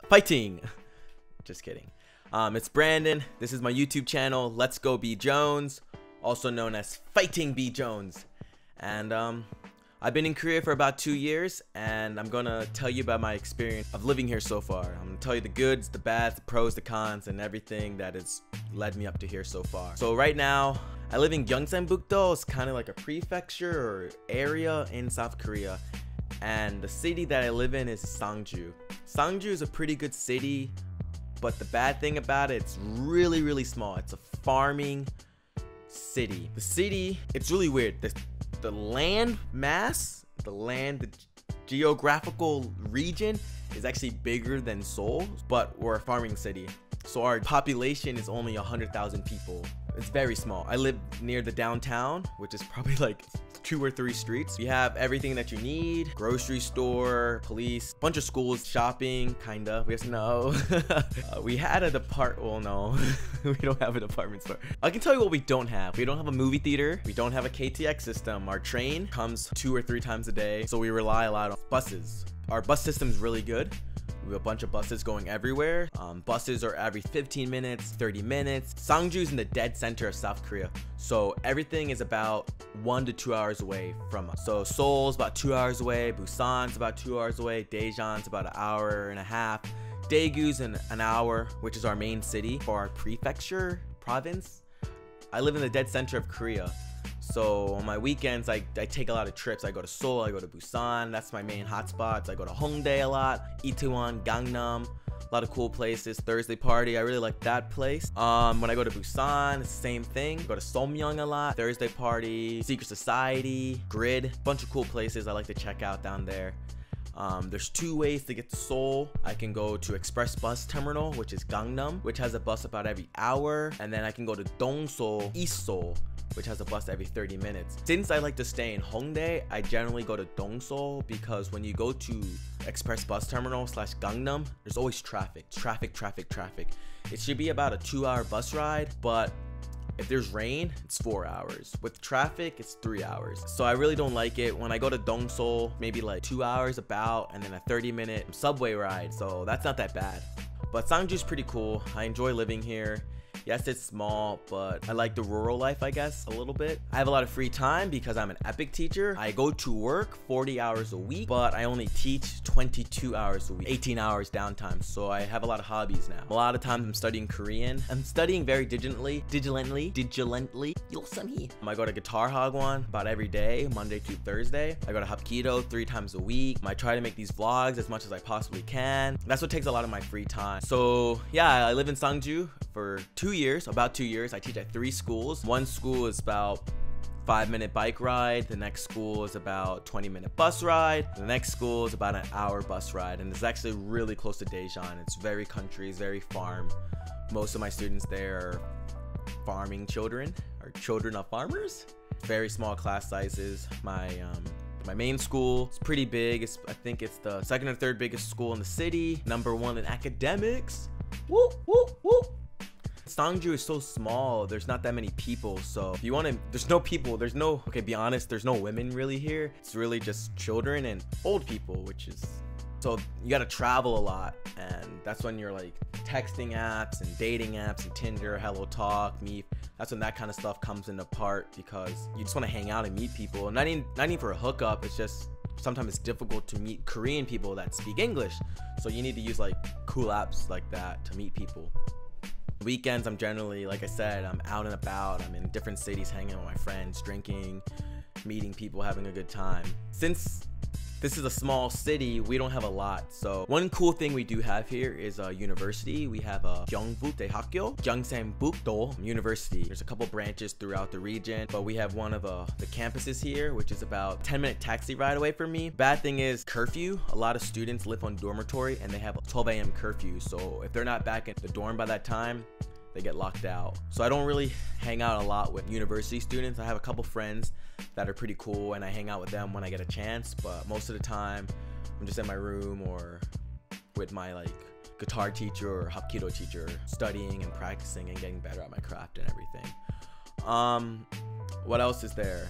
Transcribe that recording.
fighting. Just kidding. It's Brandon. This is my YouTube channel, Let's Go B Jones, also known as Fighting B Jones. And I've been in Korea for about 2 years, and I'm gonna tell you about my experience of living here so far. I'm gonna tell you the goods, the bads, the pros, the cons, and everything that has led me up to here so far. So right now, I live in Gyeongsan-buk-do. It's kind of like a prefecture or area in South Korea. And the city that I live in is Sangju. Sangju is a pretty good city, but the bad thing about it, it's really small. It's a farming city. The city, it's really weird. The land mass, the geographical region is actually bigger than Seoul, but we're a farming city. So our population is only 100,000 people. It's very small. I live near the downtown, which is probably like 2 or 3 streets. You have everything that you need: grocery store, police, bunch of schools, shopping, kinda. We have no. We had a well, no, we don't have a department store. I can tell you what we don't have. We don't have a movie theater. We don't have a KTX system. Our train comes 2 or 3 times a day, so we rely a lot on buses. Our bus system is really good. We have a bunch of buses going everywhere. Buses are every 15 minutes, 30 minutes. Sangju is in the dead center of South Korea, so everything is about 1 to 2 hours away from us. So Seoul's about 2 hours away, Busan's about 2 hours away, Daejeon's about 1.5 hours, Daegu's an hour, which is our main city for our prefecture, province. I live in the dead center of Korea. So on my weekends, I take a lot of trips. I go to Seoul, I go to Busan. That's my main hotspots. I go to Hongdae a lot, Itaewon, Gangnam, a lot of cool places. Thursday Party, I really like that place. When I go to Busan, it's the same thing. I go to Somyeong a lot, Thursday Party, Secret Society, Grid, bunch of cool places I like to check out down there. There's 2 ways to get to Seoul. I can go to Express Bus Terminal, which is Gangnam, which has a bus about every hour. And then I can go to Dongseol, East Seoul, which has a bus every 30 minutes. Since I like to stay in Hongdae, I generally go to Dongseol because when you go to Express Bus Terminal / Gangnam, there's always traffic. It should be about a 2-hour bus ride, but if there's rain, it's 4 hours. With traffic, it's 3 hours. So I really don't like it. When I go to Dongseol, maybe like 2 hours about, and then a 30-minute subway ride. So that's not that bad. But Sangju's pretty cool. I enjoy living here. Yes, it's small, but I like the rural life, I guess, a little bit. I have a lot of free time because I'm an EPIC teacher. I go to work 40 hours a week, but I only teach 22 hours a week, 18 hours downtime. So I have a lot of hobbies now. A lot of times I'm studying Korean. I'm studying very digitally. I go to Guitar Hagwon about every day, Monday to Thursday. I go to Hapkido 3 times a week. I try to make these vlogs as much as I possibly can. That's what takes a lot of my free time. So yeah, I live in Sangju for 2 years, about 2 years. I teach at 3 schools. One school is about 5-minute bike ride. The next school is about 20-minute bus ride. The next school is about an hour bus ride. And it's actually really close to Daejeon. It's very country, it's very farm. Most of my students there are farming children, or children of farmers. Very small class sizes. My main school is pretty big. I think it's the 2nd or 3rd biggest school in the city. #1 in academics. Woo, woo, woo. Sangju is so small, there's not that many people, so if you want to, okay, be honest, there's no women really here. It's really just children and old people, so you gotta travel a lot, and that's when you're like texting apps and dating apps and Tinder, Hello Talk, Meet. That's when that kind of stuff comes into part, because you just want to hang out and meet people, and not even for a hookup. It's just sometimes it's difficult to meet Korean people that speak English, so you need to use like cool apps like that to meet people. Weekends, I'm generally, like I said, I'm out and about. I'm in different cities hanging out with my friends, drinking, meeting people, having a good time. Since this is a small city, we don't have a lot. So one cool thing we do have here is a university. We have a Gyeongsan-buk-do University. There's a couple branches throughout the region, but we have one of the campuses here, which is about 10-minute taxi ride away from me. Bad thing is curfew. A lot of students live on dormitory and they have a 12 a.m. curfew. So if they're not back in the dorm by that time, they get locked out. So I don't really hang out a lot with university students. I have a couple friends that are pretty cool, and I hang out with them when I get a chance, but most of the time I'm just in my room or with my like guitar teacher or Hapkido teacher, studying and practicing and getting better at my craft and everything. What else is there?